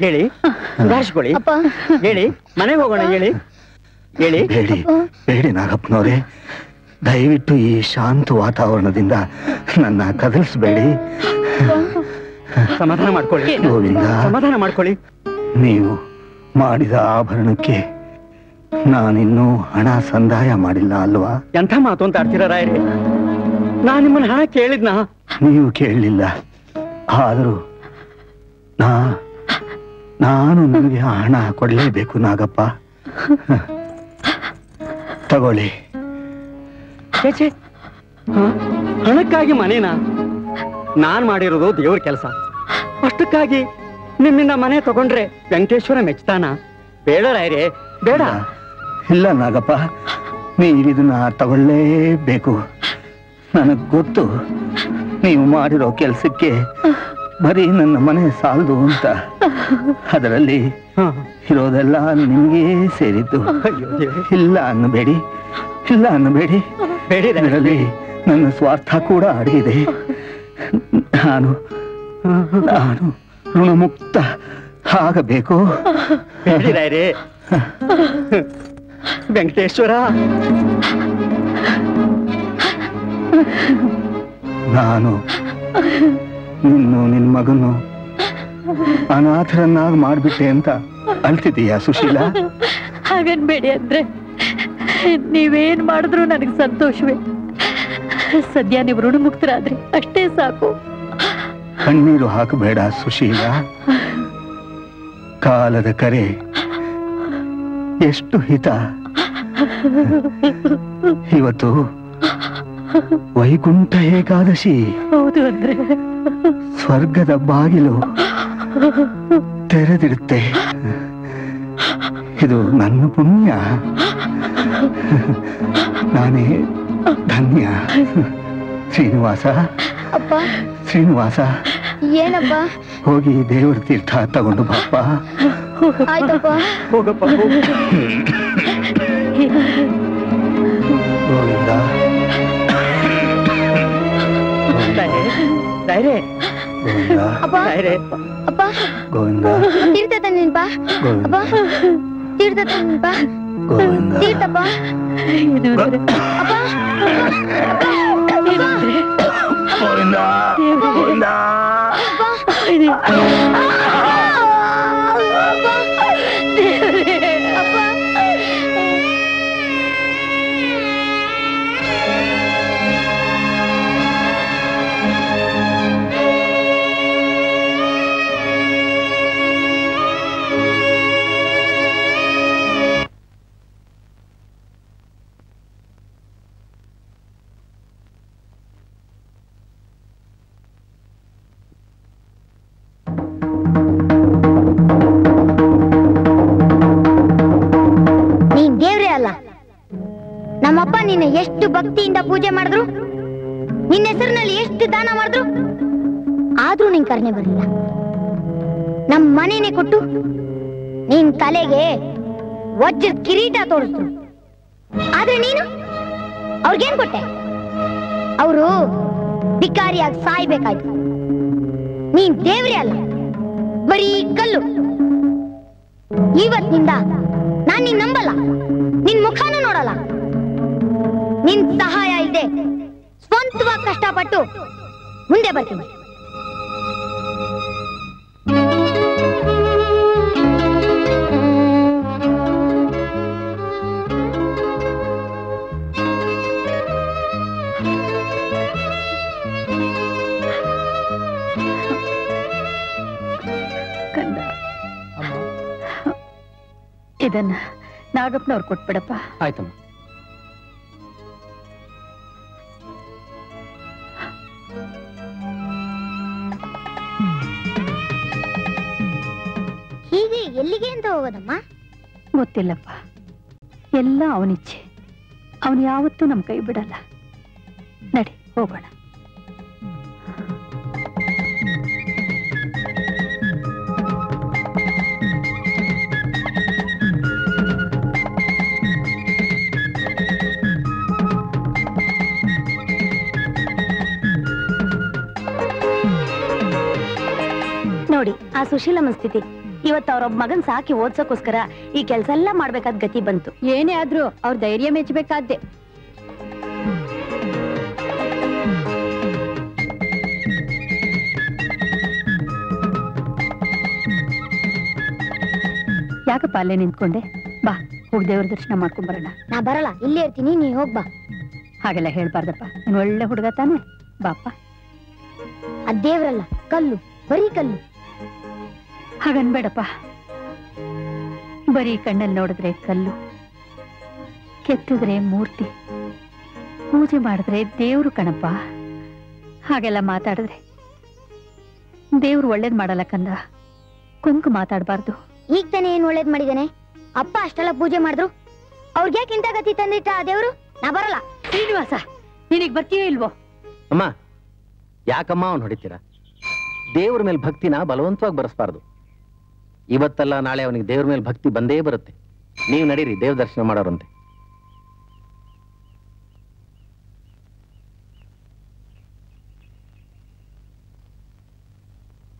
ಹೇಳಿ ಸುಧಾರಿಸ್ಕೊಳ್ಳಿ. ಹೇಳಿ ಮನೆಗೆ ಹೋಗೋಣ. ಹೇಳಿ ಹೇಳಿ. ಬೇಡಿ ಬೇಡಿ ನಾಗಪ್ಪನವರೇ, ದಯವಿಟ್ಟು ಈ ಶಾಂತ ವಾತಾವರಣದಿಂದ ನನ್ನ ಕದಲಿಸಬೇಡಿ. ಸಮಾಧಾನ ಮಾಡ್ಕೊಳ್ಳಿ ಗೋವಿಂದ, ಸಮಾಧಾನ ಮಾಡ್ಕೊಳ್ಳಿ. ನೀವು ಮಾಡಿದ ಆಭರಣಕ್ಕೆ ನಾನಿನ್ನೂ ಹಣ ಸಂದಾಯ ಮಾಡಿಲ್ಲ ಅಲ್ವಾ? ಎಂಥ ಮಾತು ಅಂತ ಆಡ್ತೀರ ರಾಯರೇ? ನಾನು ನಿಮ್ಮನ್ನ ಹಣ ಕೇಳಿದ್ನ? ನೀವು ಕೇಳಲಿಲ್ಲ. ಆದರೂ ನಾನು ನಿಮಗೆ ಹಣ ಕೊಡಲೇಬೇಕು ನಾಗಪ್ಪ. ತಗೊಳ್ಳಿ. ಹಣಕ್ಕಾಗಿ ಮನೇನ? ನಾನ್ ಮಾಡಿರೋದು ದೇವ್ರ ಕೆಲಸ. ಅಷ್ಟಕ್ಕಾಗಿ ನಿಮ್ಮಿಂದ ಮನೆ ತಗೊಂಡ್ರೆ ವೆಂಕಟೇಶ್ವರ ಮೆಚ್ತಾನ? ಬೇಡ ರಾಯರೇ, ಬೇಡ. ಇಲ್ಲ ನಾಗಪ್ಪ, ನೀವಿದನ್ನ ತಗೊಳ್ಳೇಬೇಕು. ನನಗ್ ಗೊತ್ತು ನೀವು ಮಾಡಿರೋ ಕೆಲಸಕ್ಕೆ ಬರೀ ನನ್ನ ಮನೆ ಸಾಲದು ಅಂತ. ಅದರಲ್ಲಿ ಇರೋದೆಲ್ಲ ನಿಮ್ಗೆ ಸೇರಿದ್ದು. ಇಲ್ಲ ಅನ್ನಬೇಡಿ, ಇಲ್ಲ ಅನ್ನಬೇಡಿ. ಇದರಲ್ಲಿ ನನ್ನ ಸ್ವಾರ್ಥ ಕೂಡ ಅಡಗಿದೆ. ನಾನು ಋಣಮುಕ್ತ ಆಗಬೇಕು. ಹೇಳಿದಾರೆ ವೆಂಕಟೇಶ್ವರ. ನಾನು ನಿನ್ನ ಮಗನು ಅನಾಥರನ್ನಾಗಿ ಮಾಡ್ಬಿಟ್ಟೆ ಅಂತ ಅಳ್ತಿದೀಯಾ ಸುಶೀಲಾ? ಹಾಗನ್ಬೇಡಿ ಅಂದ್ರೆ ನೀವೇನ್ ಮಾಡಿದ್ರು ನನಗೆ ಸಂತೋಷವೇ. ಸದ್ಯ ನೀವು ಋಣಮುಕ್ತರಾದ್ರಿ ಅಷ್ಟೇ ಸಾಕು. ಕಣ್ಣೀರು ಹಾಕಬೇಡ ಸುಶೀಲಾ. ಕಾಲದ ಕರೆ ಎಷ್ಟು ಹಿತ. ಇವತ್ತು ವೈಕುಂಠ ಏಕಾದಶಿ. ಹೌದು ಅಂದ್ರೆ ಸ್ವರ್ಗದ ಬಾಗಿಲು ತೆರೆದಿರುತ್ತೆ. ಇದು ನನ್ನ ಪುಣ್ಯ. ನಾನೇ ಧನ್ಯ. ಶ್ರೀನಿವಾಸ, ಶ್ರೀನಿವಾಸ, ಏನಪ್ಪ? ಹೋಗಿ ದೇವರ ತೀರ್ಥ ತಗೊಂಡು ಬಾಪ್ಪ. ಆಯ್ತಪ್ಪ. ಹೋಗಪ್ಪ. ಗೋವಿಂದ. ಗೋವಿಂದ, ತೀರ್ಥ ತಂದಿನಪ್ಪ. ಅಪ್ಪ ತೀರ್ಥ ತಂದಿನಪ್ಪ. ಗೋವಿಂದ, ತೀರ್ಥಪ್ಪ. ಅಪ್ಪ ಗೋವಿಂದ, ಗೋವಿಂದ. ನಮ್ಮಪ್ಪ ನಿನ್ನ ಎಷ್ಟು ಭಕ್ತಿಯಿಂದ ಪೂಜೆ ಮಾಡಿದ್ರು, ನಿನ್ನ ಹೆಸರಿನಲ್ಲಿ ಎಷ್ಟು ದಾನ ಮಾಡಿದ್ರು, ಆದ್ರೂ ನಿನ್ ಕರ್ಣೆ ಬರಲಿಲ್ಲ. ನಮ್ ಮನೇನೆ ಕೊಟ್ಟು ನಿನ್ ತಲೆಗೆ ವಜ್ರದ ಕಿರೀಟ ತೋರಿಸಿದ್ರು. ಆದ್ರೆ ನೀನು ಅವ್ರಿಗೇನ್ ಕೊಟ್ಟೆ? ಅವರು ಭಿಕಾರಿಯಾಗಿ ಸಾಯ್ಬೇಕಾಯ್ತು. ನೀನ್ ದೇವ್ರೇ ಅಲ್ಲ, ಬರೀ ಕಲ್ಲು. ಇವತ್ತಿನಿಂದ ನಾನ್ ನಿನ್ ನಂಬಲ್ಲ, ನಿನ್ ಮುಖನೂ ನೋಡಲ್ಲ. ನಿನ್ ಸಹಾಯ ಇದೆ ಸ್ವಂತವಾಗಿ ಕಷ್ಟಪಟ್ಟು ಮುಂದೆ ಬರ್ತೀನಿ. ಇದನ್ನ ನಾಗಪ್ಪನವ್ರು ಕೊಟ್ಬಿಡಪ್ಪ. ಆಯ್ತಮ್ಮ. ಹೀಗೆ ಎಲ್ಲಿಗೆ ಅಂತ ಹೋಗೋದಮ್ಮ? ಗೊತ್ತಿಲ್ಲಪ್ಪ, ಎಲ್ಲ ಅವನಿಚ್ಛೆ. ಅವನು ಯಾವತ್ತೂ ನಮ್ ಕೈ ಬಿಡಲ್ಲ. ನಡಿ ಹೋಗೋಣ. ನೋಡಿ ಆ ಸುಶೀಲಮ್ಮನ್ ಸ್ಥಿತಿ. ಇವತ್ತು ಅವ್ರೊಬ್ಬ ಮಗನ್ ಸಾಕಿ ಓದ್ಸೋಕೋಸ್ಕರ ಈ ಕೆಲ್ಸ ಎಲ್ಲ ಮಾಡ್ಬೇಕಾದ ಗತಿ ಬಂತು. ಏನೇ ಆದ್ರೂ ಅವ್ರ ಧೈರ್ಯ ಮೆಚ್ಚಬೇಕಾದ್ದೆ. ಯಾಕಪ್ಪ ಅಲ್ಲೇ ನಿಂತ್ಕೊಂಡೆ? ಬಾ, ಹೋಗಿ ದೇವ್ರ ದರ್ಶನ ಮಾಡ್ಕೊಂಡ್ ಬರೋಣ. ನಾ ಬರಲ್ಲ, ಇಲ್ಲೇ ಇರ್ತೀನಿ, ನೀ ಹೋಗ್ಬಾ. ಹಾಗೆಲ್ಲ ಹೇಳ್ಬಾರ್ದಪ್ಪ, ನೀನ್ ಒಳ್ಳೆ ಹುಡುಗ ತಾನೆ. ಬಾಪ್ಪ. ಅದ್ ದೇವ್ರಲ್ಲ, ಕಲ್ಲು, ಬರೀ ಕಲ್ಲು. ಹಾಗನ್ಬೇಡಪ್ಪ, ಬರೀ ಕಣ್ಣಲ್ಲಿ ನೋಡಿದ್ರೆ ಕಲ್ಲು, ಕೆತ್ತಿದ್ರೆ ಮೂರ್ತಿ, ಪೂಜೆ ಮಾಡಿದ್ರೆ ದೇವ್ರು ಕಣಪ್ಪ. ಹಾಗೆಲ್ಲ ಮಾತಾಡಿದ್ರೆ ದೇವ್ರು ಒಳ್ಳೇದ್ ಮಾಡಲ್ಲ ಕಂದ. ಕುಂಕು ಮಾತಾಡಬಾರ್ದು. ಈಗ ತಾನೇ ಏನ್ ಒಳ್ಳೇದ್ ಮಾಡಿದಾನೆ? ಅಪ್ಪ ಅಷ್ಟೆಲ್ಲ ಪೂಜೆ ಮಾಡಿದ್ರು, ಅವ್ರಿಗೆ ಇಂತ ಗತಿ ತಂದಿಟ್ಟ ಆ ದೇವ್ರು? ನಾ ಬರಲ್ಲ. ಶ್ರೀನಿವಾಸ, ನಿನಗ್ ಬರ್ತೀಯೋ ಇಲ್ವೋ? ಅಮ್ಮ, ಯಾಕಮ್ಮ ಅವ್ನು ಹೊಡಿತೀರಾ? ದೇವ್ರ ಮೇಲೆ ಭಕ್ತಿನ ಬಲವಂತವಾಗಿ ಬರೆಸ್ಬಾರ್ದು. ಇವತ್ತಲ್ಲ ನಾಳೆ ಅವನಿಗೆ ದೇವ್ರ ಮೇಲೆ ಭಕ್ತಿ ಬಂದೇ ಬರುತ್ತೆ. ನೀವು ನಡೀರಿ, ದೇವ್ರ ದರ್ಶನ ಮಾಡೋರಂತೆ.